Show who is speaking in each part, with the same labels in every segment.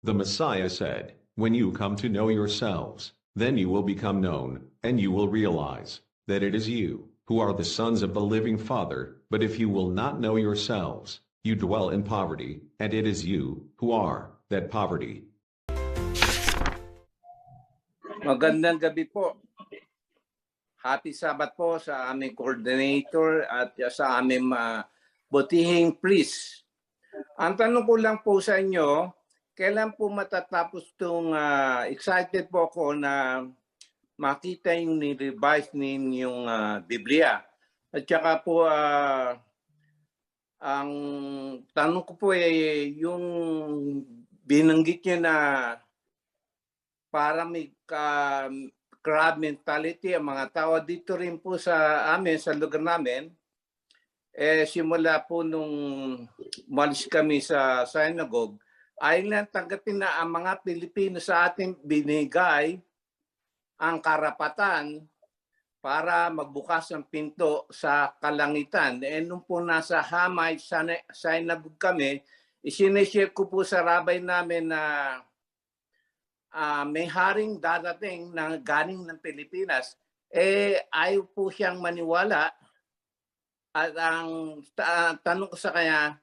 Speaker 1: The Messiah said, "When you come to know yourselves, then you will become known, and you will realize that it is you who are the sons of the living Father. But if you will not know yourselves, you dwell in poverty, and it is you who are that poverty."
Speaker 2: Magandang gabi po. Happy Sabbath po sa aming coordinator at sa aming butihing priest. Ang tanong ko lang po sa inyo, kailan po matatapos itong excited po ako na makita yung ni-revise ninyong Biblia. At saka po, ang tanong ko po yung binanggit niya na para may crab mentality ang mga tao dito rin po sa amin, sa lugar namin. Simula po nung umalis kami sa synagogue, ay lang tanggapin na ang mga Pilipino sa ating binigay ang karapatan para magbukas ng pinto sa kalangitan. Nung po nasa Hamay synagogue kami, isineshare ko po sa rabbi namin na may haring dadating na galing ng Pilipinas, ayaw po siyang maniwala. At ang tanong ko sa kanya,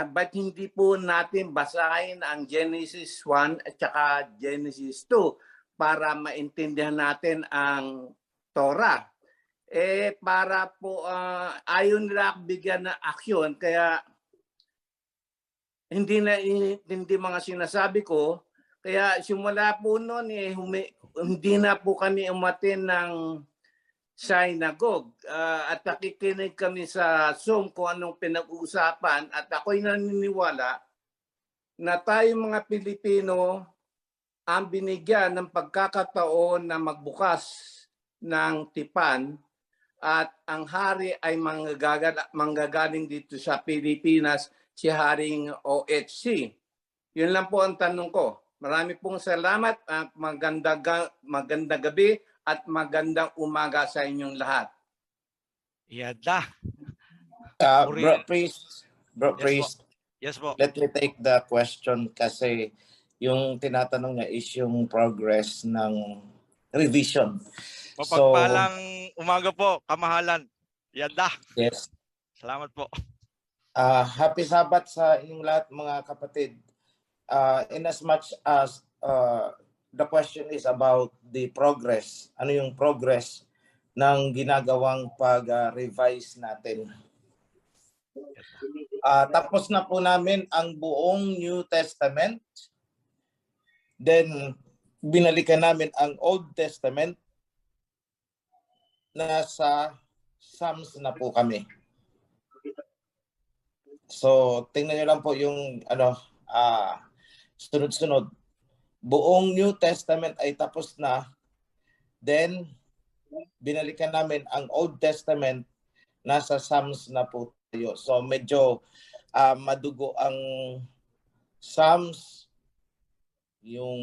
Speaker 2: ba't hindi po natin basahin ang Genesis 1 at saka Genesis 2 para maintindihan natin ang Torah? Para po ayaw nila bigyan ng aksyon, kaya hindi mga sinasabi ko. Kaya simula po noon, hindi na po kami umatin ng synagogue. At nakikinig kami sa Zoom kung anong pinag-uusapan. At ako'y naniniwala na tayo mga Pilipino ang binigyan ng pagkakataon na magbukas ng tipan. At ang hari ay manggagaling dito sa Pilipinas, si Haring OHC. Yun lang po ang tanong ko. Marami pong salamat at magandang gabi at magandang umaga sa inyong lahat.
Speaker 3: Yada.
Speaker 4: Bro Priest.
Speaker 3: Yes po.
Speaker 4: Let me take the question kasi yung tinatanong niya is yung progress ng revision.
Speaker 3: Mapagpalang umaga po, kamahalan. Yada.
Speaker 4: Yes.
Speaker 3: Salamat po.
Speaker 4: Happy Sabbath sa inyong lahat mga kapatid. In as much as the question is about the progress, ano yung progress ng ginagawang pag-revise natin. Tapos na po namin ang buong New Testament. Then, binalikan namin ang Old Testament. Nasa Psalms na po kami. So, tingnan nyo lang po yung sunod-sunod. Buong New Testament ay tapos na. Then, binalikan namin ang Old Testament, nasa Psalms na po tayo. So, medyo madugo ang Psalms, yung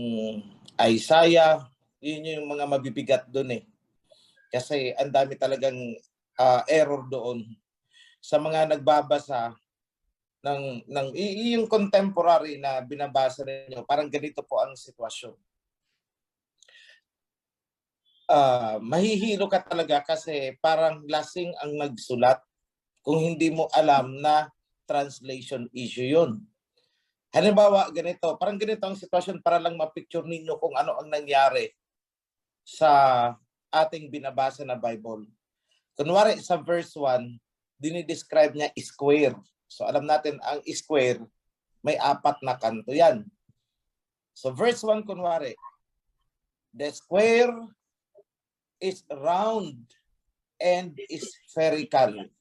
Speaker 4: Isaiah, yun yung mga mabibigat doon eh. Kasi ang dami talagang error doon. Sa mga nagbabasa, yung contemporary na binabasa ninyo, parang ganito po ang sitwasyon. Mahihilo ka talaga kasi parang lasing ang nagsulat kung hindi mo alam na translation issue yun. Halimbawa, ganito, parang ganito ang sitwasyon para lang mapicture ninyo kung ano ang nangyari sa ating binabasa na Bible. Kunwari sa verse 1, dinidescribe niya square. So alam natin ang square, may 4 na kanto yan. So verse 1 kunwari, the square is round and spherical.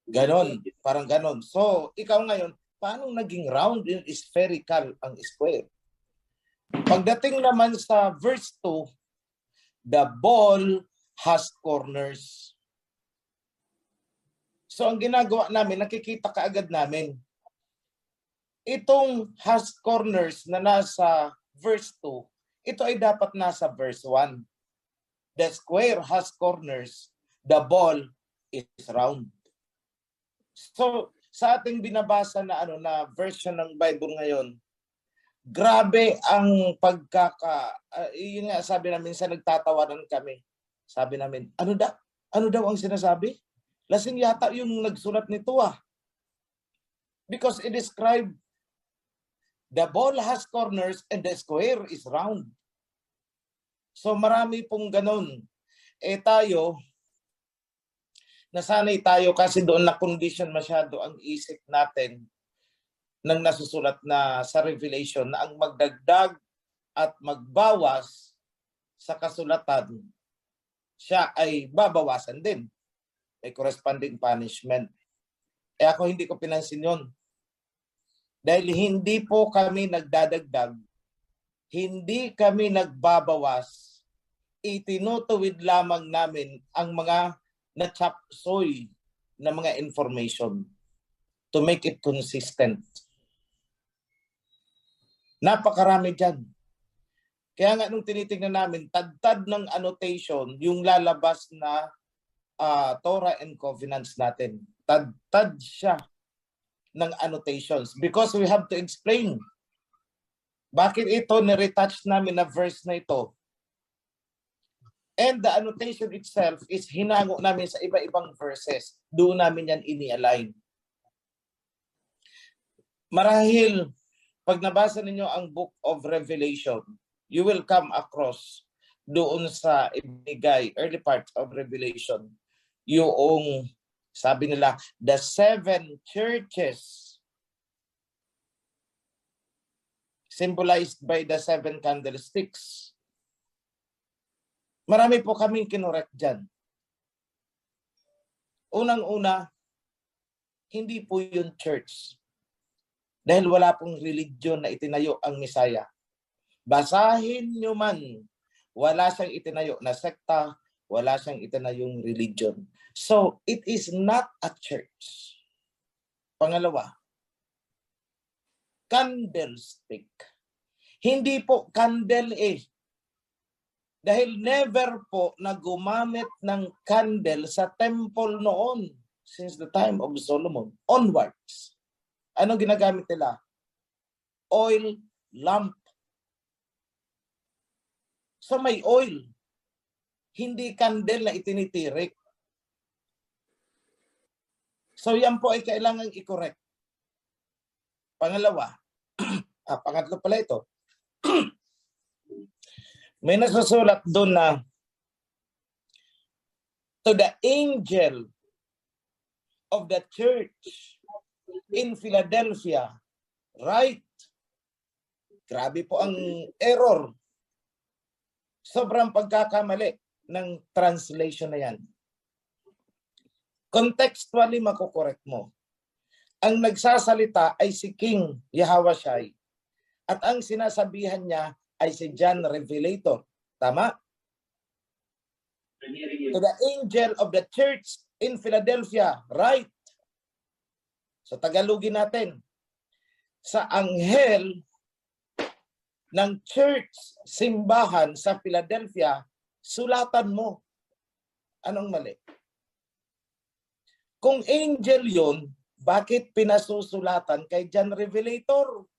Speaker 4: Ganon, parang ganon. So ikaw ngayon, paano naging round and spherical ang square? Pagdating naman sa verse 2, the ball has corners. So ang ginagawa namin, nakikita kaagad namin, itong has corners na nasa verse 2, ito ay dapat nasa verse 1. The square has corners, the ball is round. So sa ating binabasa na na version ng Bible ngayon, Grabe ang yun nga sabi namin sa nagtatawanan kami. Sabi namin, ano daw ang sinasabi? Lasing yata yung nagsulat nito ah. Because it described the ball has corners and the square is round. So marami pong ganun. Tayo, nasanay tayo kasi doon na condition masyado ang isip natin nang nasusulat na sa Revelation na ang magdagdag at magbawas sa kasulatan, siya ay babawasan din. May corresponding punishment. Ako hindi ko pinansin yun. Dahil hindi po kami nagdadagdag, hindi kami nagbabawas, itinutuwid lamang namin ang mga na-chapsoy na mga information to make it consistent. Napakarami dyan. Kaya nga nung tinitingnan namin, tad-tad ng annotation, yung lalabas na Torah and Covenants natin. Tad-tad siya ng annotations because we have to explain bakit ito niretouch namin na verse na ito. And the annotation itself is hinango namin sa iba-ibang verses. Doon namin yan ini-align. Marahil, pag nabasa ninyo ang Book of Revelation, you will come across doon sa ibigay, early part of Revelation, yung sabi nila, the 7 churches symbolized by the 7 candlesticks. Marami po kaming kinorek dyan. Unang-una, hindi po yun church. Dahil wala pong religion na itinayo ang Misaya. Basahin nyo man, wala siyang itinayo na sekta, wala siyang itinayong religion. So, it is not a church. Pangalawa, candlestick. Hindi po candle Dahil never po na gumamit ng candle sa temple noon since the time of Solomon onwards. Ano ginagamit nila? Oil lamp. So may oil. Hindi candle na itinitirik. So yan po ay kailangan i-correct. Pangalawa, pangatlo pala ito. May nasusulat doon na to the angel of the church in Philadelphia, right? Grabe po ang error. Sobrang pagkakamali ng translation na yan. Contextually, makukorek mo. Ang nagsasalita ay si King Yahweh at ang sinasabihan niya ay si John Revelator. Tama? To the angel of the church in Philadelphia, right? So Tagalogin natin. Sa anghel ng church simbahan sa Philadelphia, sulatan mo. Anong mali? Kung angel yon, bakit pinasusulatan kay John Revelator?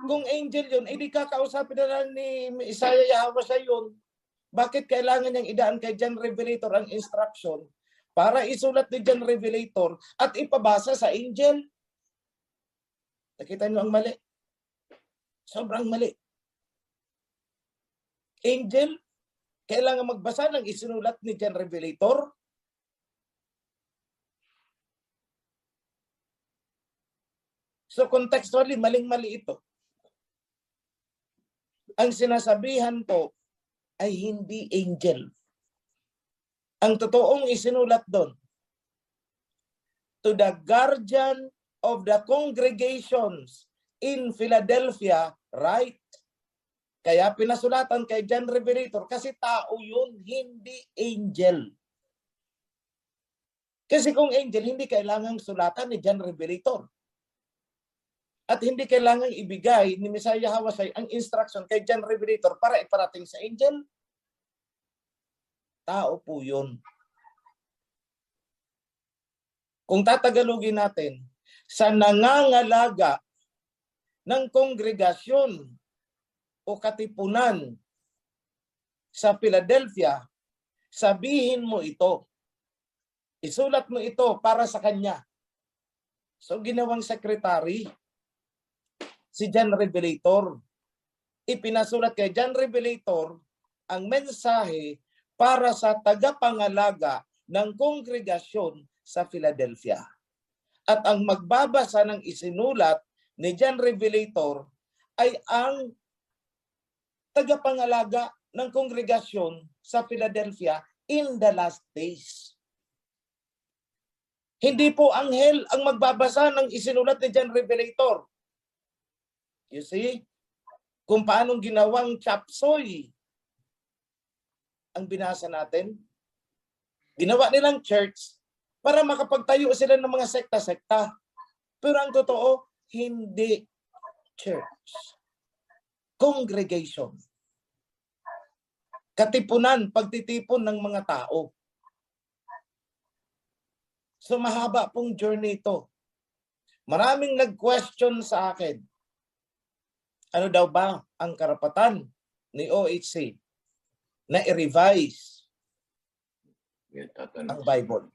Speaker 4: Kung angel yun, di kakausapin na lang ni Isaiah Yahweh sa yun. Bakit kailangan niyang idaan kay John Revelator ang instruction para isulat ni John Revelator at ipabasa sa angel? Nakita niyo ang mali? Sobrang mali. Angel, kailangan magbasa ng isinulat ni John Revelator? So contextually, maling-mali ito. Ang sinasabihan po ay hindi angel. Ang totoong isinulat doon, to the guardian of the congregations in Philadelphia, right? Kaya pinasulatan kay John Revelator kasi tao yun, hindi angel. Kasi kung angel, hindi kailangang sulatan ni John Revelator. At hindi kailangang ibigay ni Messiah Yahweh ang instruction kay John Revelator para iparating sa angel. Tao po yun. Kung tatagalogin natin, sa nangangalaga ng kongregasyon o katipunan sa Philadelphia, sabihin mo ito. Isulat mo ito para sa kanya. So ginawang secretary, si John Revelator. Ipinasulat kay John Revelator ang mensahe para sa tagapangalaga ng kongregasyon sa Philadelphia. At ang magbabasa ng isinulat ni John Revelator ay ang tagapangalaga ng kongregasyon sa Philadelphia in the last days. Hindi po anghel ang magbabasa ng isinulat ni John Revelator. You see? Kung paanong ginawang chapsoy ang binasa natin. Ginawa nilang church para makapagtayo sila ng mga sekta-sekta. Pero ang totoo, hindi church. Congregation. Katipunan, pagtitipon ng mga tao. So mahaba pong journey ito. Maraming nag-question sa akin. Ano daw ba ang karapatan ni OHC na i-revise ang Bible?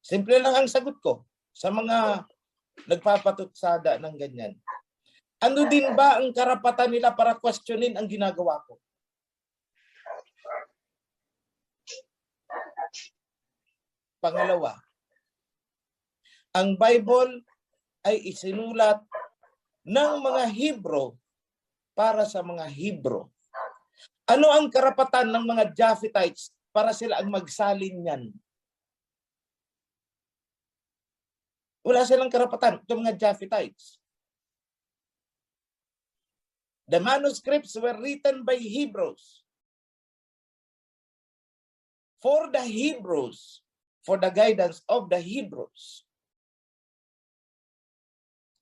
Speaker 4: Simple lang ang sagot ko sa mga nagpapatutsada ng ganyan. Ano din ba ang karapatan nila para questionin ang ginagawa ko? Pangalawa, ang Bible ay isinulat ng mga Hebro para sa mga Hebro. Ano ang karapatan ng mga Japhetites para sila ang magsalin niyan? Wala silang karapatan, itong mga Japhetites. The manuscripts were written by Hebrews. For the Hebrews, for the guidance of the Hebrews.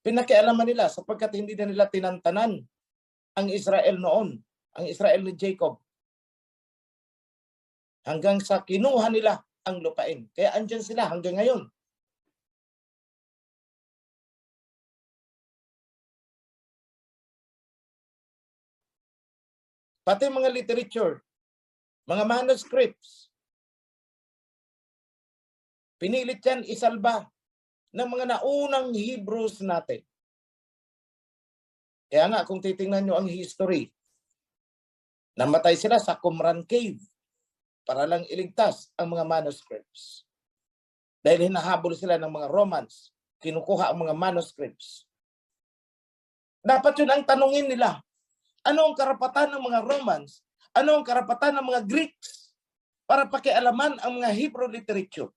Speaker 4: Pinakialaman nila sapagkat hindi na nila tinantanan ang Israel noon, ang Israel ni Jacob. Hanggang sa kinuha nila ang lupain. Kaya andyan sila hanggang ngayon. Pati mga literature, mga manuscripts, pinilit yan isalba ng mga naunang Hebrews natin. Kaya nga, kung titingnan nyo ang history, namatay sila sa Qumran Cave para lang iligtas ang mga manuscripts. Dahil hinahabol sila ng mga Romans, kinukuha ang mga manuscripts. Dapat yun ang tanungin nila. Ano ang karapatan ng mga Romans? Ano ang karapatan ng mga Greeks para pakialaman ang mga Hebrew literature?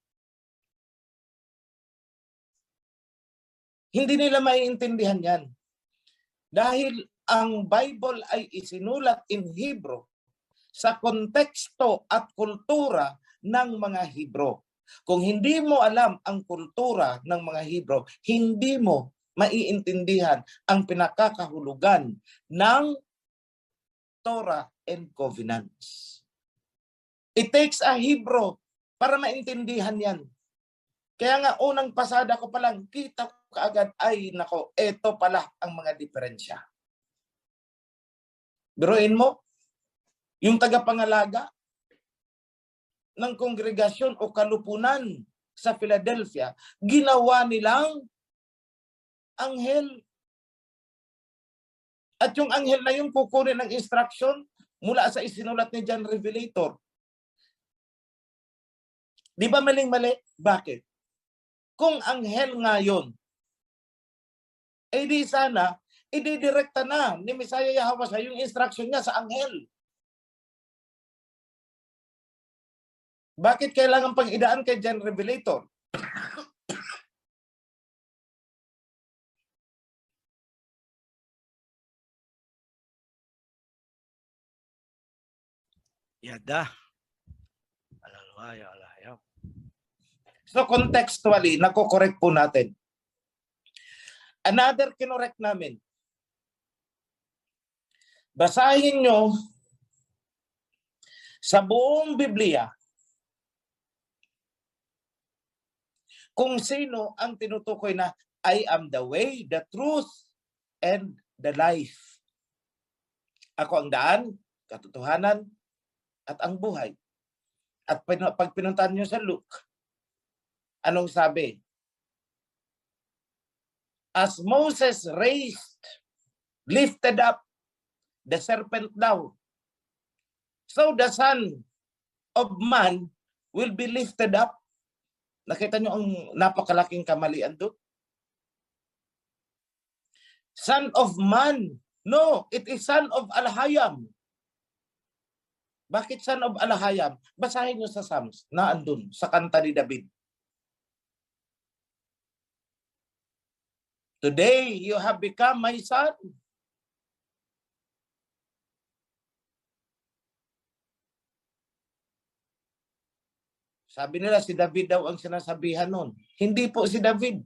Speaker 4: Hindi nila maiintindihan yan. Dahil ang Bible ay isinulat in Hebrew sa konteksto at kultura ng mga Hebrew. Kung hindi mo alam ang kultura ng mga Hebrew, hindi mo maiintindihan ang pinakakahulugan ng Torah and Covenants. It takes a Hebrew para maintindihan yan. Kaya nga unang pasada ko pa lang, kita ko kaagad, ay nako, eto pala ang mga diferensya. Biruin mo, yung tagapangalaga ng kongregasyon o kalupunan sa Philadelphia, ginawa nilang anghel. At yung anghel na yun kukunin ng instruction mula sa isinulat ni John Revelator. Di ba maling-mali? Bakit? Kung anghel nga yun, eh di sana, ididirekta na ni Messiah Yahweh sa yung instruction niya sa anghel. Bakit kailangan pang idaan kay John Revelator?
Speaker 3: Yada. Alalwaya, alayaw.
Speaker 4: So contextually, nako-correct po natin. Another kinorek namin. Basahin nyo sa buong Biblia kung sino ang tinutukoy na I am the way, the truth, and the life. Ako ang daan, katotohanan, at ang buhay. At pag pinuntahan nyo sa Luke, anong sabi? As Moses raised, lifted up the serpent down, so the Son of Man will be lifted up. Nakita nyo ang napakalaking kamalian doon? Son of Man. No, it is Son of Al-Hayam. Bakit Son of Al-Hayam? Basahin nyo sa Psalms na andun, sa kanta ni David. Today, you have become my son. Sabi nila, si David daw ang sinasabihan nun. Hindi po si David.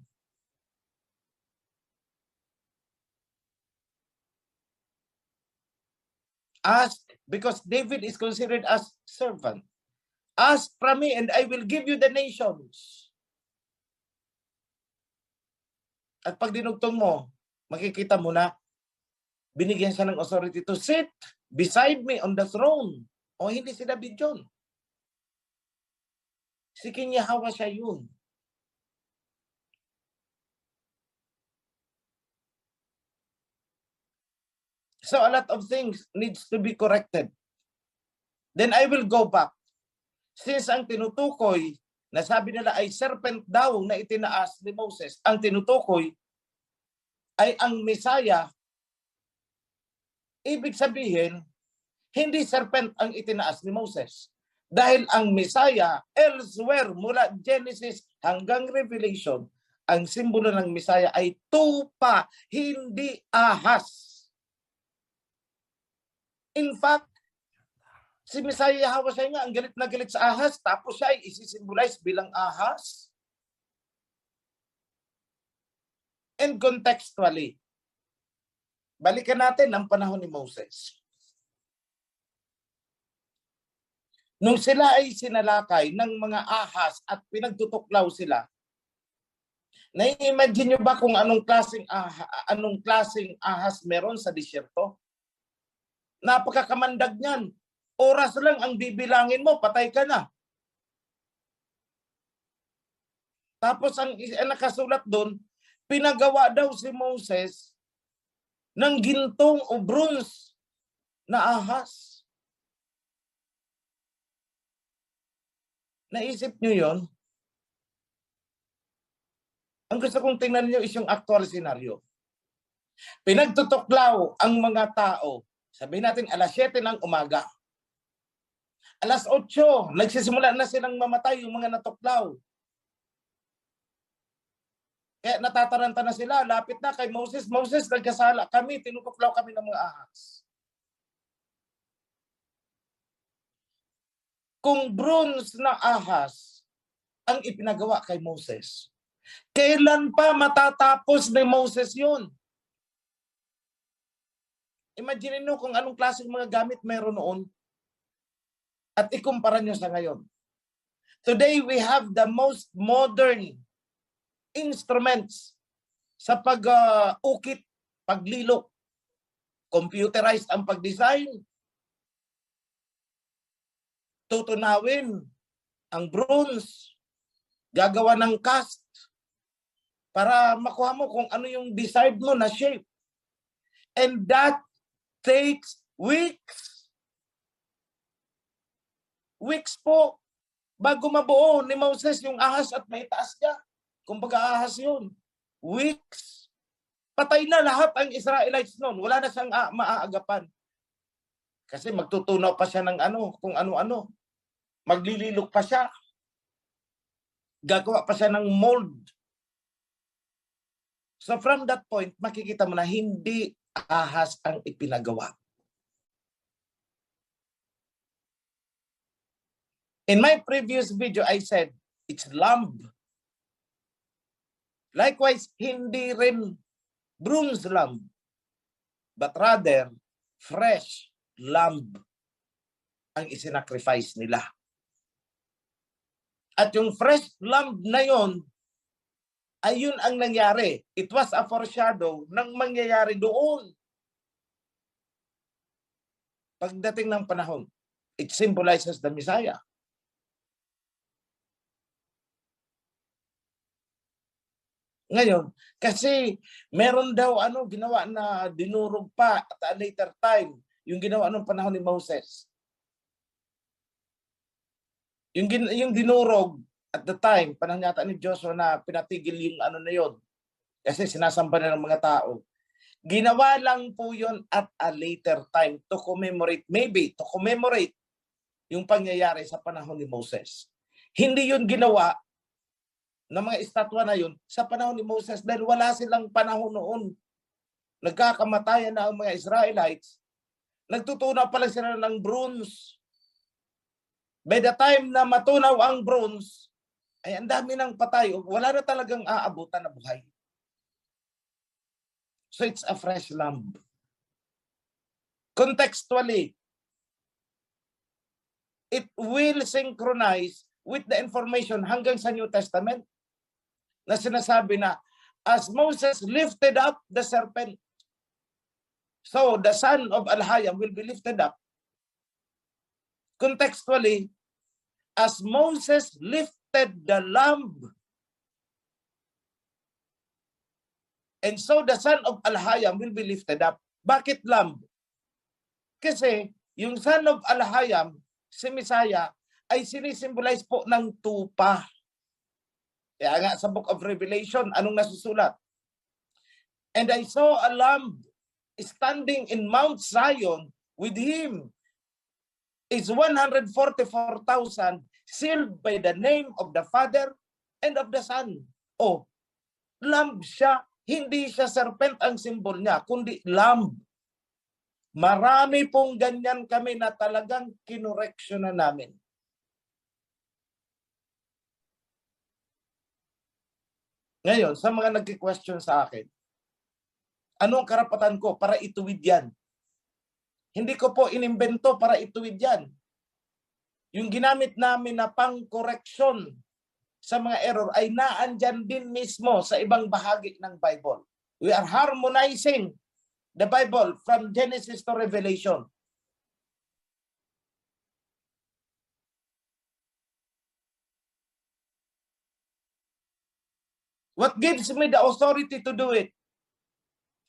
Speaker 4: Ask, because David is considered as servant. Ask from me and I will give you the nations. At pag dinugtong mo, makikita mo na binigyan siya ng authority to sit beside me on the throne. O hindi si David yun. Si King Yahweh siya yun. So a lot of things needs to be corrected. Then I will go back. Since ang tinutukoy na sabi nila ay serpent daw na itinaas ni Moses, ang tinutukoy ay ang Messiah, ibig sabihin, hindi serpent ang itinaas ni Moses. Dahil ang Messiah, elsewhere, mula Genesis hanggang Revelation, ang simbolo ng Messiah ay tupa, hindi ahas. In fact, si Messiah Yahweh siya nga, ang galit na galit sa ahas, tapos siya ay isisimbolize bilang ahas. And contextually, balikan natin ang panahon ni Moses. Nung sila ay sinalakay ng mga ahas at pinagtutuklaw sila, nai-imagine nyo ba kung anong klaseng ahas meron sa disyerto? Napakakamandag niyan. Oras lang ang bibilangin mo, patay ka na. Tapos ang nakasulat doon, pinagawa daw si Moses ng gintong o bronze na ahas. Naisip nyo yon? Ang gusto kong tingnan nyo is yung actual scenario. Pinagtutuklaw ang mga tao. Sabihin natin alas 7 ng umaga. Alas 8, nagsisimula na silang mamatay yung mga natuklaw. Kaya natataranta na sila, lapit na kay Moses. Moses, nagkasala kami, tinutuklaw kami ng mga ahas. Kung bronze na ahas ang ipinagawa kay Moses, kailan pa matatapos ni Moses yun? Imagine nyo kung anong klaseng mga gamit meron noon at ikumpara nyo sa ngayon. Today, we have the most modern instruments sa pag-ukit, paglilok. Computerized ang pag-design. Tutunawin ang bronze. Gagawa ng cast para makuha mo kung ano yung desired mo na shape. And that takes weeks. Weeks po bago mabuo ni Moses yung ahas at maitaas niya. Kumbaga ahas yun. Weeks. Patay na lahat ang Israelites noon. Wala na siyang maaagapan. Kasi magtutunaw pa siya ng kung ano-ano. Maglililok pa siya. Gagawa pa siya ng mold. So from that point, makikita mo na hindi ahas ang ipinagawa. In my previous video, I said, it's lamb. Likewise, hindi rin bronze lamb, but rather, fresh lamb ang isinacrifice nila. At yung fresh lamb na yon, Ayun ang nangyari. It was a foreshadow ng mangyayari doon. Pagdating ng panahon, it symbolizes the Messiah. Ngayon, kasi meron daw ginawa na dinurog pa at a later time, yung ginawa ng panahon ni Moses. Yung dinurog at the time, panahon yata ni Joshua na pinatigil yung na yun. Kasi sinasamba na ng mga tao. Ginawa lang po yun at a later time to commemorate, maybe to commemorate yung pangyayari sa panahon ni Moses. Hindi yun ginawa ng mga estatwa na yun sa panahon ni Moses dahil wala silang panahon noon. Nagkakamatayan na ang mga Israelites. Nagtutunaw pala sila ng bronze. By the time na matunaw ang bronze, ay ang dami ng patay. Wala na talagang aabutan na buhay. So it's a fresh lamb. Contextually, it will synchronize with the information hanggang sa New Testament na sinasabi na as Moses lifted up the serpent, so the son of Al-Hayam will be lifted up. Contextually, as Moses lifted the lamb, and so the son of Al-Hayam will be lifted up. Bakit lamb? Kasi yung son of Al-Hayam, si Messiah, ay sinisimbolize po ng tupa. Kaya nga sa Book of Revelation, anong nasusulat? And I saw a lamb standing in Mount Zion, with him is 144,000 sealed by the name of the Father and of the Son. Oh, lamb siya. Hindi siya serpent ang symbol niya, kundi lamb. Marami pong ganyan kami na talagang kinoreksyon na namin. Ngayon, sa mga nagki-question sa akin, anong karapatan ko para ituwid yan? Hindi ko po inimbento para ituwid yan. Yung ginamit namin na pang-correction sa mga error ay naandyan din mismo sa ibang bahagi ng Bible. We are harmonizing the Bible from Genesis to Revelation. What gives me the authority to do it?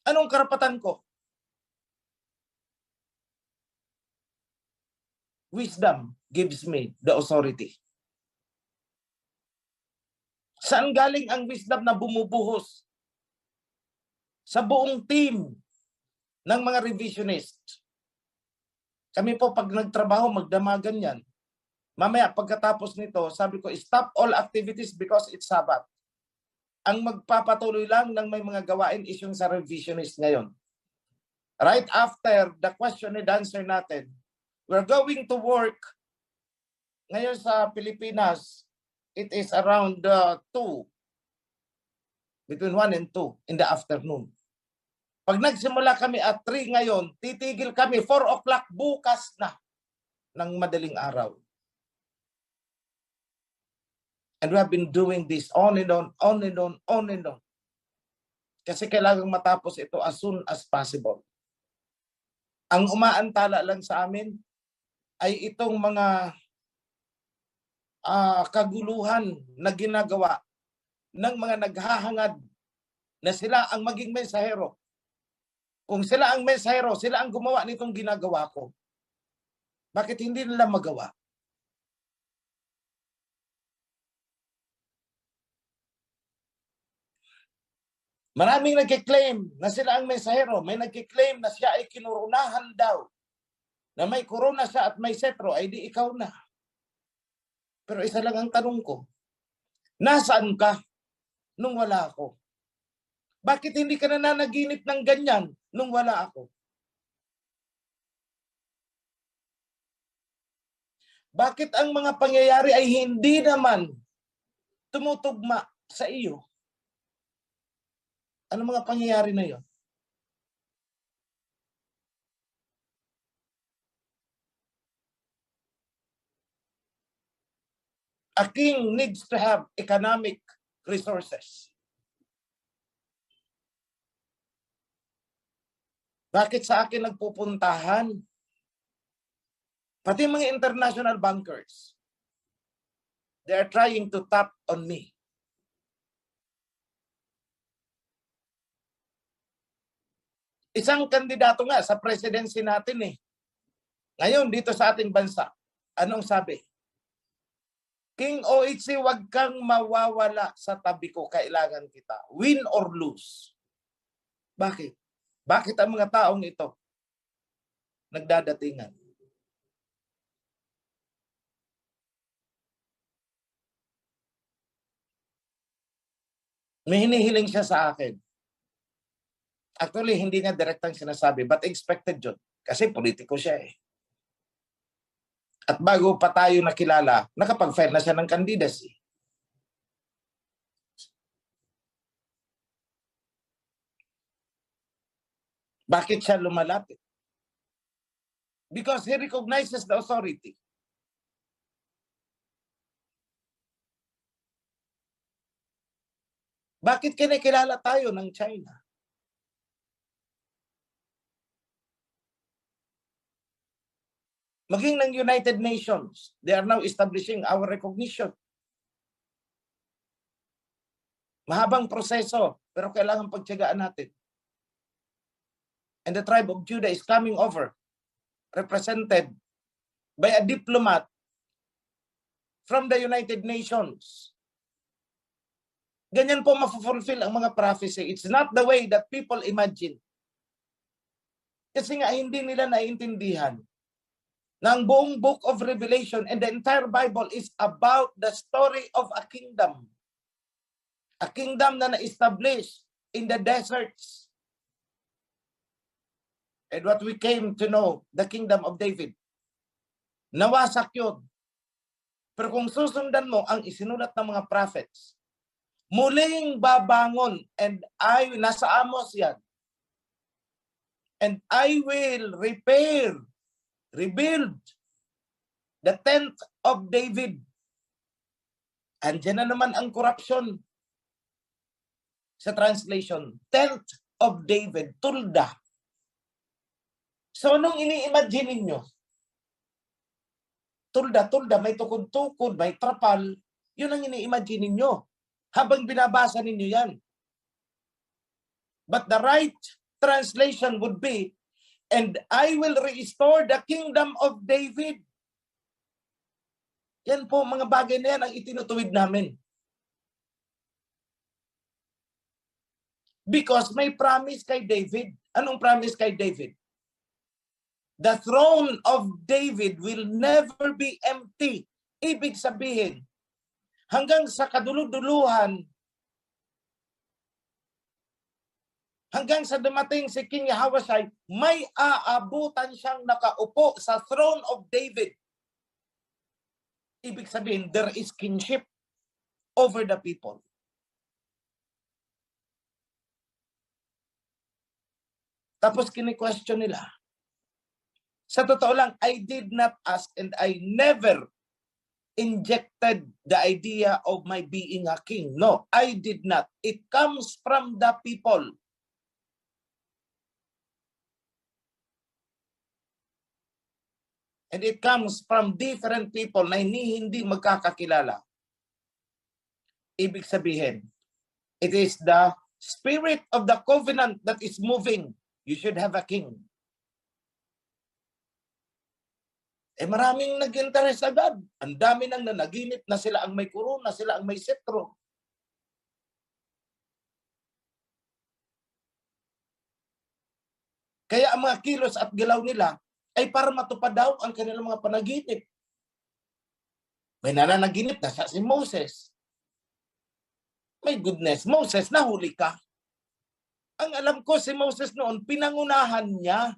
Speaker 4: Anong karapatan ko? Wisdom gives me the authority. Saan galing ang wisdom na bumubuhos sa buong team ng mga revisionists? Kami po pag nagtrabaho, magdamagan yan. Mamaya pagkatapos nito, sabi ko, stop all activities because it's Sabbath. Ang magpapatuloy lang ng may mga gawain is yung sa revisionist ngayon. Right after the question and answer natin, we're going to work. Ngayon sa Pilipinas, it is around 2, between 1 and 2 in the afternoon. Pag nagsimula kami at 3 ngayon, titigil kami 4 o'clock bukas na ng madaling araw. And we have been doing this on and on, on and on, on and on. Kasi kailangang matapos ito as soon as possible. Ang umaantala lang sa amin ay itong mga kaguluhan na ginagawa ng mga naghahangad na sila ang maging mensahero. Kung sila ang mensahero, sila ang gumawa nitong ginagawa ko. Bakit hindi nila magawa? Maraming nagkiklaim na sila ang mensahero. May nagkiklaim na siya ay kinurunahan daw. Na may corona siya at may setro, ay di ikaw na. Pero isa lang ang tanong ko. Nasaan ka nung wala ako? Bakit hindi ka nananaginip ng ganyan nung wala ako? Bakit ang mga pangyayari ay hindi naman tumutugma sa iyo? Ano mga pangyayari na yon? A king needs to have economic resources. Bakit sa akin nagpupuntahan? Pati mga international bankers, they are trying to tap on me. Isang kandidato nga sa presidency natin eh. Ngayon, dito sa ating bansa, anong sabi? King OHC, wag kang mawawala sa tabi ko, kailangan kita. Win or lose. Bakit? Bakit ang mga taong ito nagdadatingan? May hinihiling siya sa akin. Actually, hindi niya direktang sinasabi, but expected yun. Kasi politiko siya eh. At bago pa tayo nakilala, nakapag-file na siya ng candidacy. Bakit siya lumalapit? Because he recognizes the authority. Bakit kinikilala tayo ng China? Maging ng United Nations, they are now establishing our recognition. Mahabang proseso, pero kailangan pagtiyagaan natin. And the tribe of Judah is coming over, represented by a diplomat from the United Nations. Ganyan po mafulfill ang mga prophecy. It's not the way that people imagine. Kasi nga hindi nila naiintindihan na ang buong book of Revelation and the entire Bible is about the story of a kingdom. A kingdom na na-establish in the deserts. And what we came to know, the kingdom of David. Nawasak yun. Pero kung susundan mo ang isinulat ng mga prophets, muling babangon, and nasa Amos yan. And I will rebuild the tent of David. Andiyan na naman ang corruption sa translation. Tent of David, tulda. So, anong ini-imagine ninyo? Tulda, may tukod-tukod, may trapal. Yun ang ini-imagine ninyo habang binabasa ninyo yan. But the right translation would be, and I will restore the kingdom of David. Yan po, mga bagay na yan ang itinutuwid namin. Because may promise kay David. Anong promise kay David? The throne of David will never be empty. Ibig sabihin, hanggang sa kaduluduluhan, hanggang sa dumating si King Ahasuerus, may aabutan siyang nakaupo sa throne of David. Ibig sabihin, there is kingship over the people. Tapos kini-question nila. Sa totoo lang, I did not ask and I never injected the idea of my being a king. No, I did not. It comes from the people. And it comes from different people na hindi magkakakilala. Ibig sabihin, it is the spirit of the covenant that is moving. You should have a king. Maraming nag-interest agad. Ang dami nang nanaginip na sila ang may korona, sila ang may sentro. Kaya ang mga kilos at galaw nila ay para matupad daw ang kanilang mga panaginip. May nananaginip na si Moses. My goodness, Moses, nahuli ka. Ang alam ko si Moses noon, pinangunahan niya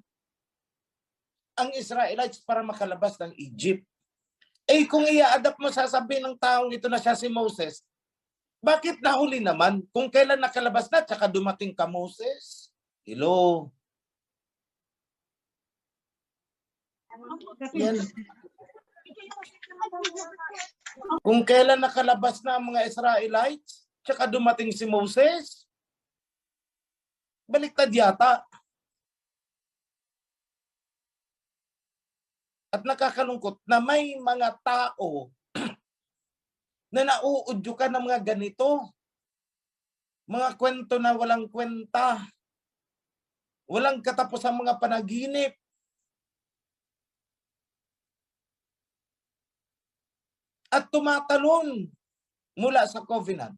Speaker 4: ang Israelites para makalabas ng Egypt. Kung i-adapt mo, sasabihin ng taong ito na siya si Moses, bakit nahuli naman? Kung kailan nakalabas na, tsaka dumating ka, Moses? Hello? Yan. Kung kailan nakalabas na ang mga Israelites, tsaka dumating si Moses, baliktad yata. at nakakalungkot na may mga tao na nauudyukan ng mga ganito. Mga kwento na walang kwenta. Walang katapusang mga panaginip. At tumatalon mula sa covenant.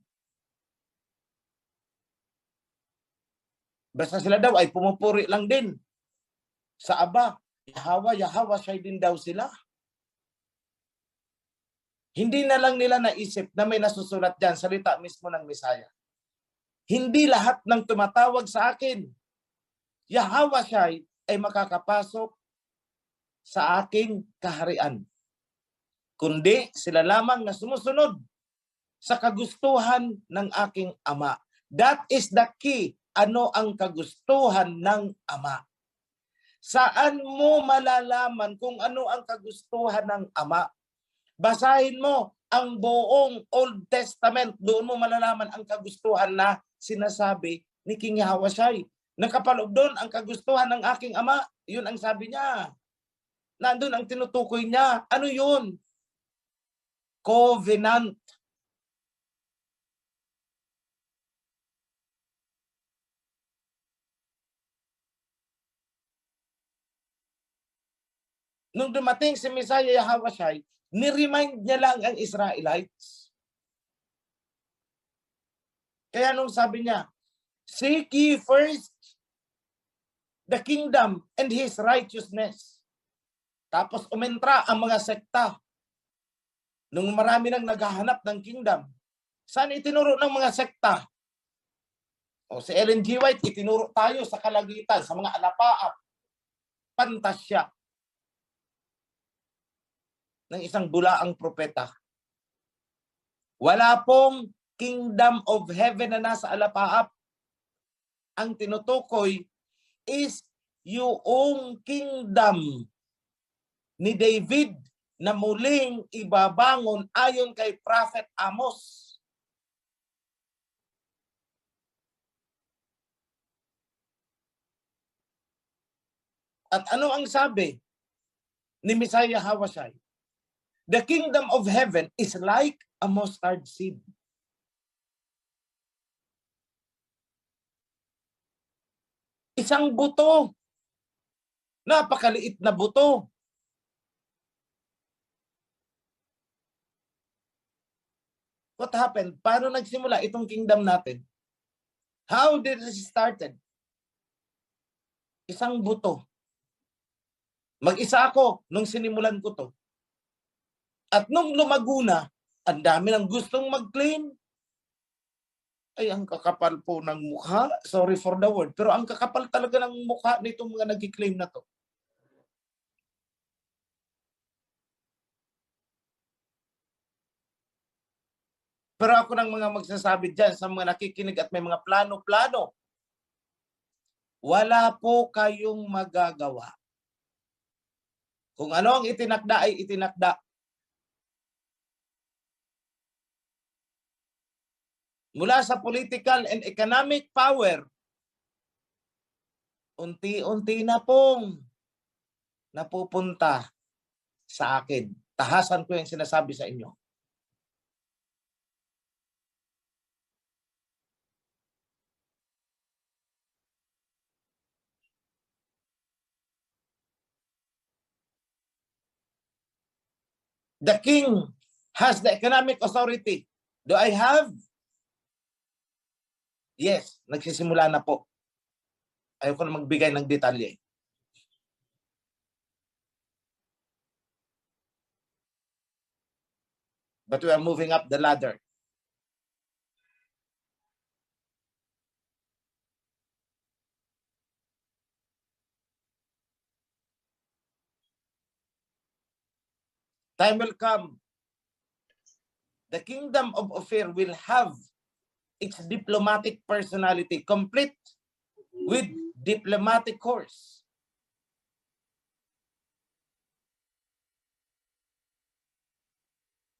Speaker 4: Basta sila daw ay pumupuri lang din sa Aba. Yahweh, siya din daw sila. Hindi na lang nila naisip na may nasusulat dyan, salita mismo ng Messiah. Hindi lahat ng tumatawag sa akin, Yahweh siya ay makakapasok sa aking kaharian. Kundi sila lamang na sumusunod sa kagustuhan ng aking Ama. That is the key. Ano ang kagustuhan ng Ama? Saan mo malalaman kung ano ang kagustuhan ng Ama? Basahin mo ang buong Old Testament. Doon mo malalaman ang kagustuhan na sinasabi ni King Yahushua. Nakapaloob doon ang kagustuhan ng aking Ama. Yun ang sabi niya. Nandun ang tinutukoy niya. Ano yun? Covenant. Nung dumating si Messiah Yahushua, ni-remind niya lang ang Israelites. Kaya nung sabi niya, seek ye first the kingdom and His righteousness. Tapos umentra ang mga sekta. Nung marami nang naghahanap ng kingdom, saan itinuro ng mga sekta? O si Ellen G. White, itinuro tayo sa kalagitan, sa mga alapaap, pantasya ng isang bulaang propeta. Wala pong kingdom of heaven na nasa alapaap. Ang tinutukoy is yung kingdom ni David na muling ibabangon ayon kay Prophet Amos. At ano ang sabi ni Messiah Yahushua? The kingdom of heaven is like a mustard seed. Isang buto. Napakaliit na buto. What happened? Paano nagsimula itong kingdom natin? How did it started? Isang buto. Mag-isa ako nung sinimulan ko to. At nung lumago na, ang dami ng gustong mag-claim. Ay, ang kakapal po ng mukha. Sorry for the word. Pero ang kakapal talaga ng mukha nitong mga nag-claim na to. Pero ako ng mga magsasabi dyan sa mga nakikinig at may mga plano-plano, wala po kayong magagawa. Kung ano ang itinakda ay itinakda. Mula sa political and economic power, unti-unti na pong napupunta sa akin. Tahasan ko yung sinasabi sa inyo. The king has the economic authority. Do I have? Yes, nagsisimula na po. Ayoko na magbigay ng detalye. But we are moving up the ladder. Time will come. The kingdom of Ophir will have its diplomatic personality complete with diplomatic course.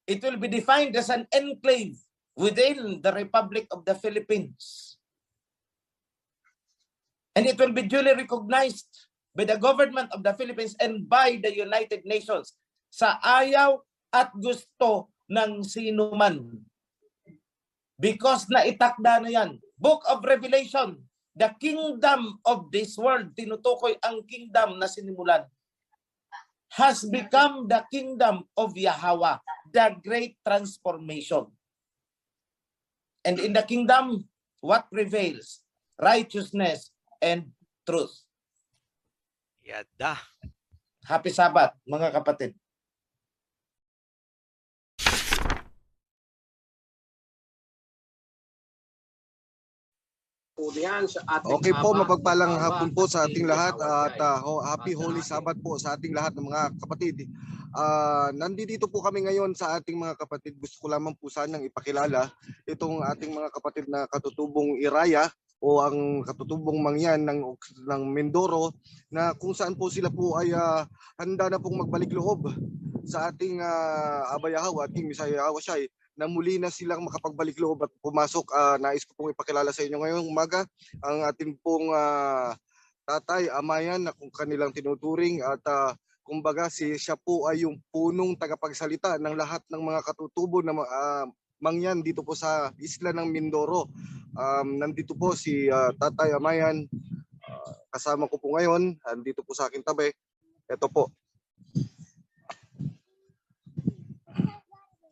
Speaker 4: It will be defined as an enclave within the Republic of the Philippines. And it will be duly recognized by the government of the Philippines and by the United Nations sa ayaw at gusto ng sino man. Because naitakda na yan. Book of Revelation, the kingdom of this world, tinutukoy ang kingdom na sinimulan, has become the kingdom of Yahweh, the great transformation. And in the kingdom, what prevails? Righteousness and truth.
Speaker 3: Yada.
Speaker 4: Happy Sabbath, mga kapatid.
Speaker 5: Okay po, mapagpalang hapon po sa ating lahat at happy Holy Sabbath po sa ating lahat ng mga kapatid. Nandito po kami ngayon sa ating mga kapatid. Gusto ko lamang po sanang ipakilala itong ating mga kapatid na katutubong Iraya o ang katutubong mangyan ng Mindoro, na kung saan po sila po ay handa na pong magbalik loob sa ating Abayahaw, ating Misayahaw Siyay, na muli na silang makapagbalik loob at pumasok. Nais ko pong ipakilala sa inyo ngayong umaga ang ating pong tatay, Amayan, na kung kanilang tinuturing at kumbaga siya po ay yung punong tagapagsalita ng lahat ng mga katutubo na mangyan dito po sa isla ng Mindoro. Nandito po si Tatay Amayan, kasama ko po ngayon, nandito po sa aking tabi. Ito po.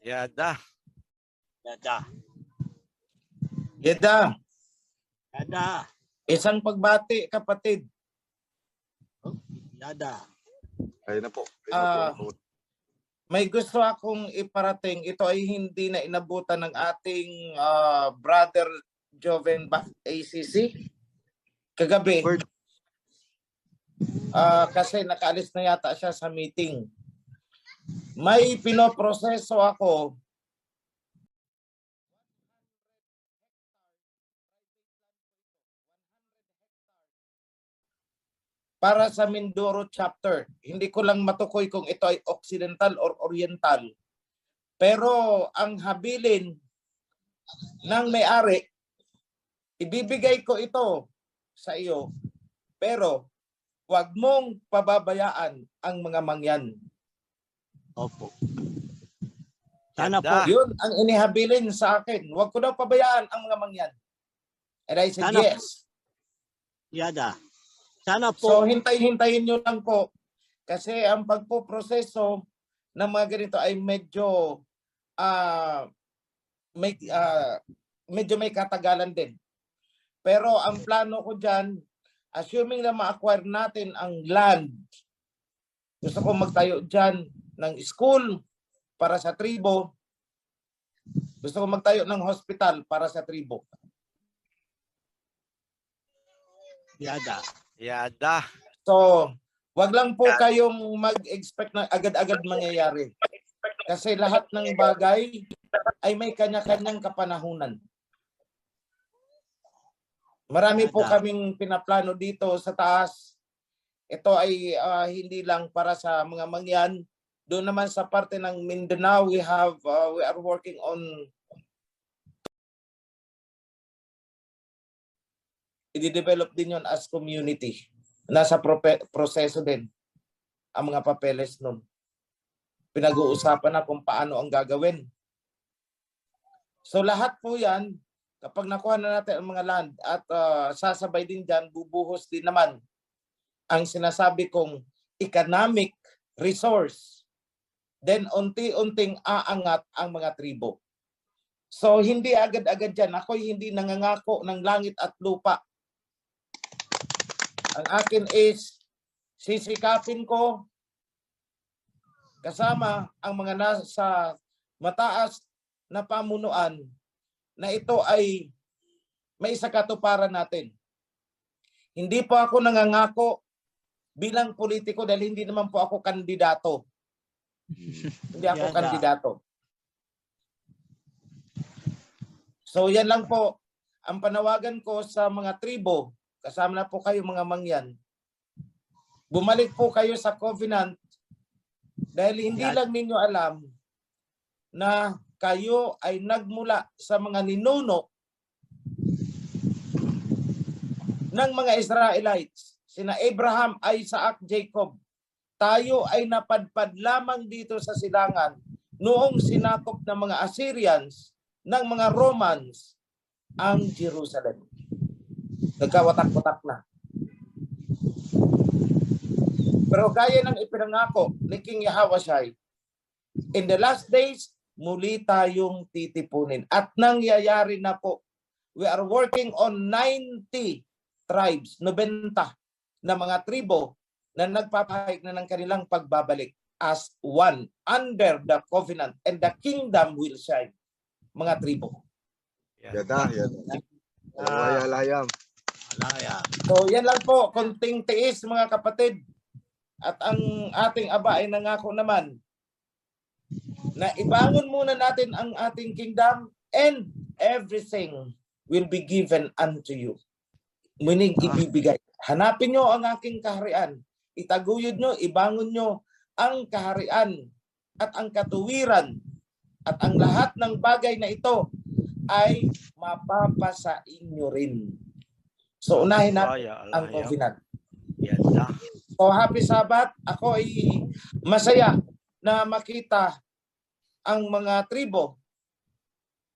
Speaker 3: Yada.
Speaker 6: Yada.
Speaker 4: Yeda,
Speaker 6: Yada.
Speaker 4: isang pagbati, kapatid.
Speaker 6: Yada.
Speaker 5: Ayun na po.
Speaker 4: May gusto akong iparating. Ito ay hindi na inabutan ng ating brother Joven ACC kagabi. Kasi nakaalis na yata siya sa meeting. May pinoproseso ako para sa Mindoro chapter. Hindi ko lang matukoy kung ito ay Occidental or Oriental. Pero ang habilin ng may-ari, ibibigay ko ito sa iyo. Pero huwag mong pababayaan ang mga mangyan.
Speaker 6: Opo. Sana po.
Speaker 3: Yada.
Speaker 4: Yun ang inihabilin sa akin. Huwag ko daw pabayaan ang mga mangyan. And I said,
Speaker 6: Sana po.
Speaker 4: yes.
Speaker 6: Yada. Sana po.
Speaker 4: So hintay-hintayin nyo lang po. Kasi ang pagpoproseso ng mga ganito ay medyo may katagalan din. Pero ang plano ko dyan, assuming na ma-acquire natin ang land, gusto ko magtayo dyan ng school para sa tribo. Gusto ko magtayo ng hospital para sa tribo.
Speaker 6: Yada.
Speaker 3: Yada.
Speaker 4: So, wag lang po kayong mag-expect na agad-agad mangyayari. Kasi lahat ng bagay ay may kanya-kanyang kapanahunan. Marami po kaming pinaplano dito sa taas. Ito ay hindi lang para sa mga mangyan. Doon naman sa parte ng Mindanao, we are working on i-develop din yon as community. Nasa proseso din ang mga papeles nun. Pinag-uusapan na kung paano ang gagawin. So lahat po yan, kapag nakuha na natin ang mga land at sasabay din dyan, bubuhos din naman ang sinasabi kong economic resource. Then unti-unting aangat ang mga tribo. So hindi agad-agad dyan. Ako'y hindi nangangako ng langit at lupa. Ang akin is sisikapin ko kasama ang mga nasa mataas na pamunuan na ito ay may sakatuparan natin. Hindi po ako nangangako bilang politiko dahil hindi naman po ako kandidato. Hindi ako kandidato. So yan lang po ang panawagan ko sa mga tribo. Kasama na po kayo mga mangyan. Bumalik po kayo sa covenant dahil hindi lang ninyo alam na kayo ay nagmula sa mga ninuno ng mga Israelites sina Abraham, Isaac, Jacob. Tayo ay napadpad lamang dito sa silangan noong sinakop ng mga Assyrians, ng mga Romans, ang Jerusalem. Nagkawatak-watak na. Pero gaya ng ipinangako ni King Yahweh, in the last days, muli tayong titipunin. At nangyayari na po. We are working on 90 tribes, 90 na mga tribo na nagpapahayag na ng kanilang pagbabalik as one under the covenant, and the kingdom will shine. Mga tribo.
Speaker 5: Yada. Alayam.
Speaker 6: Alaya.
Speaker 4: So yan lang po, konting tiis mga kapatid. At ang ating Aba ay nangako naman na ibangon muna natin ang ating kingdom and everything will be given unto you. Meaning ibibigay. Hanapin nyo ang aking kaharian. Itaguyod nyo, ibangon nyo ang kaharian at ang katuwiran at ang lahat ng bagay na ito ay mapapasain nyo rin. So unahin natin ang covenant.
Speaker 3: Yada.
Speaker 4: So happy Sabbath. Ako ay masaya na makita ang mga tribo.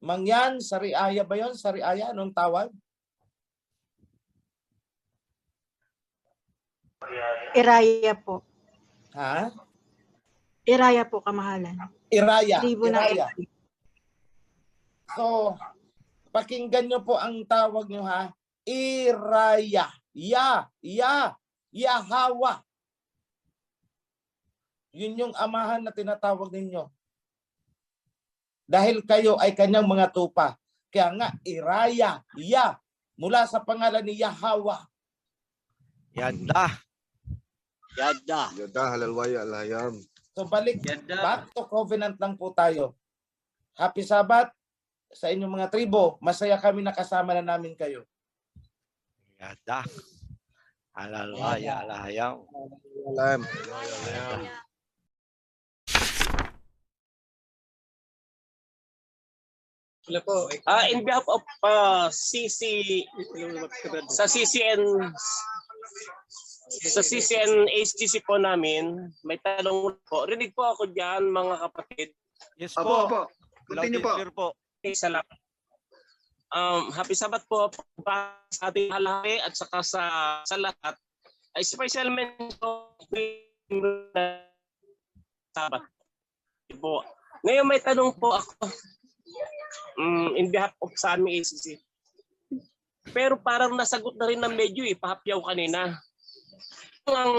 Speaker 4: Mangyan, Sariaya ba yun? Sariaya, anong tawag?
Speaker 7: Iraya po.
Speaker 4: Ha?
Speaker 7: Iraya po, kamahalan.
Speaker 4: Iraya.
Speaker 7: Tribo ng
Speaker 4: Iraya.
Speaker 7: Iraya.
Speaker 4: So, pakinggan nyo po ang tawag nyo ha. Iraya. Yahawa. Yun yung amahan na tinatawag ninyo. Dahil kayo ay kanyang mga tupa. Kaya nga, Iraya. Mula sa pangalan ni Yahawa.
Speaker 3: Yada.
Speaker 6: Yada.
Speaker 5: Yada, halalwaya, alayam.
Speaker 4: So balik, back to covenant lang po tayo. Happy Sabbath sa inyong mga tribo. Masaya kami nakasama na namin kayo.
Speaker 3: Yada. Alalaya, alayam.
Speaker 5: Alayam.
Speaker 8: In behalf of CC sa CCN HTC po namin, may tanong po. Rinig po ako diyan mga kapatid.
Speaker 3: Yes po.
Speaker 9: Opo. Continue po.
Speaker 3: Clear po.
Speaker 8: Salamat. Happy Sabbath po sa ating halahe at saka sa lahat. Ay special mention Sabbath po. Ngayon may tanong po ako. In behalf of sa aming ACC. Pero parang nasagot na rin ng medyo pahapyaw kanina. Ang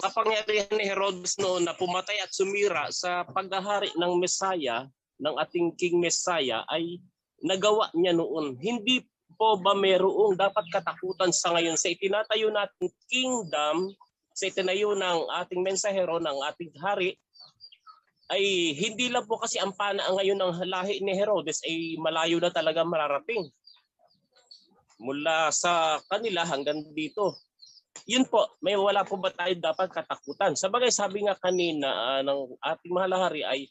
Speaker 8: kapangyarihan ni Herodes noon na pumatay at sumira sa paghahari ng Messiah, ng ating King Messiah, ay nagawa niya noon. Hindi po ba mayroong dapat katakutan sa ngayon sa itinatayo nating kingdom, sa itinayo ng ating mensahero, ng ating hari, ay hindi lang po kasi ang pana ngayon ng lahi ni Herodes ay malayo na talaga mararating. Mula sa kanila hanggang dito. Yun po, may wala po ba tayo dapat katakutan? Sabagay sabi nga kanina ng ating mahal na hari ay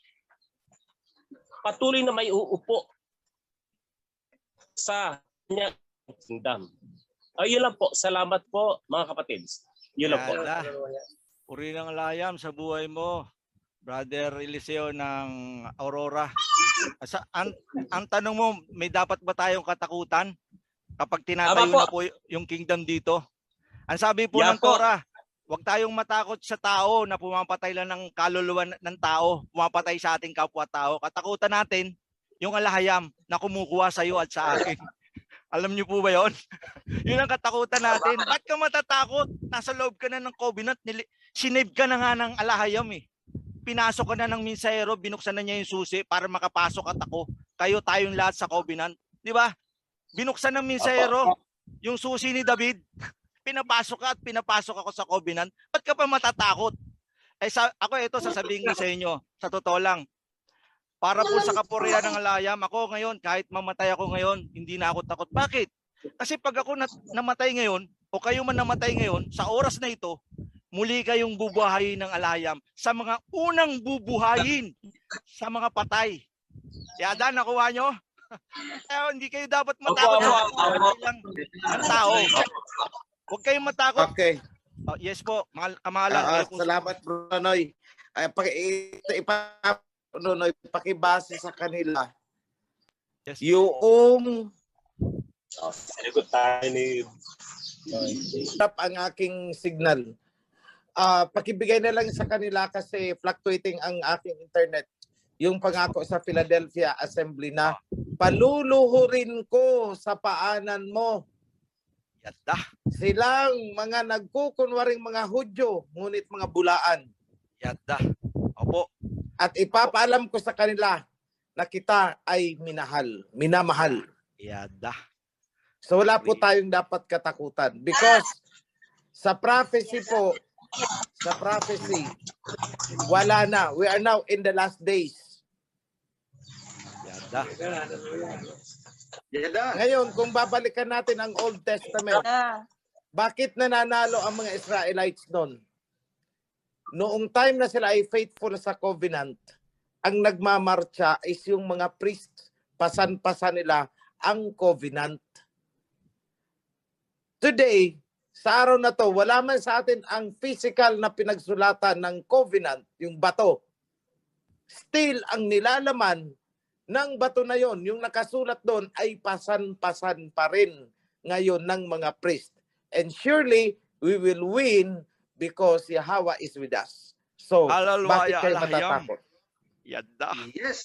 Speaker 8: patuloy na may uupo sa kanyang kingdom. Yun lang po. Salamat po mga kapatid. Yun lang po.
Speaker 3: Yada. Puri ng alayam sa buhay mo. Brother Eliseo ng Aurora. Ang tanong mo, may dapat ba tayong katakutan kapag tinatayo na po yung kingdom dito? Ang sabi po ng Torah, huwag tayong matakot sa tao na pumapatay lang ng kaluluwa ng tao, pumapatay sa ating kapwa-tao. Katakutan natin yung alahayam na kumukuha sa iyo at sa akin. Alam niyo po ba yon? Yun ang katakutan natin. Ba't ka matatakot? Nasa loob ka na ng covenant, sinave ka na nga ng alahayam eh. Pinasok ka na ng minsahero, binuksan na niya yung susi para makapasok at ako. Kayo tayong lahat sa covenant. Di ba? Binuksan ng minsahero yung susi ni David. Pinapasok ka at pinapasok ako sa covenant. Ba't ka pa matatakot? Ako ito sasabihin ko sa inyo. Sa totoo lang. Para po sa kapurihan ng alayam, ako ngayon, kahit mamatay ako ngayon, hindi na ako takot. Bakit? Kasi pag ako namatay ngayon, o kayo man namatay ngayon, sa oras na ito, muli kayong bubuhayin ng alayam sa mga unang bubuhayin sa mga patay. Yada, nakuha nyo? Kaya hindi kayo dapat matakot ng tao. Huwag kayong matakot.
Speaker 2: Okay.
Speaker 3: Oh, yes po, kamahalan. Kayo po.
Speaker 4: Salamat, Bro Noy. Noy, pakibase sa kanila.
Speaker 3: Yes.
Speaker 4: Yung
Speaker 8: Sagot tayo ni
Speaker 4: tap ang aking signal. Pakibigay na lang sa kanila kasi fluctuating ang aking internet. Yung pangako sa Philadelphia Assembly na paluluhurin ko sa paanan mo.
Speaker 3: Yada.
Speaker 4: Silang mga nagkukunwaring mga Hudyo, ngunit mga bulaan.
Speaker 3: Yada. Opo.
Speaker 4: At ipapaalam ko sa kanila na kita ay minamahal.
Speaker 3: Yada.
Speaker 4: So wala po tayong dapat katakutan. Because sa prophecy po, wala na. We are now in the last days.
Speaker 3: Yada.
Speaker 4: Ngayon, kung babalikan natin ang Old Testament, bakit nananalo ang mga Israelites noon? Noong time na sila ay faithful sa covenant, ang nagmamarcha is yung mga priests, pasan-pasan nila ang covenant. Today, sa araw na to, wala man sa atin ang physical na pinagsulatan ng covenant, yung bato. Still, ang nilalaman ng bato na yon, yung nakasulat doon, ay pasan-pasan pa rin ngayon ng mga priest. And surely, we will win because Yahweh is with us. So, bakit kayo matatakot?
Speaker 3: Yada.
Speaker 9: Yes.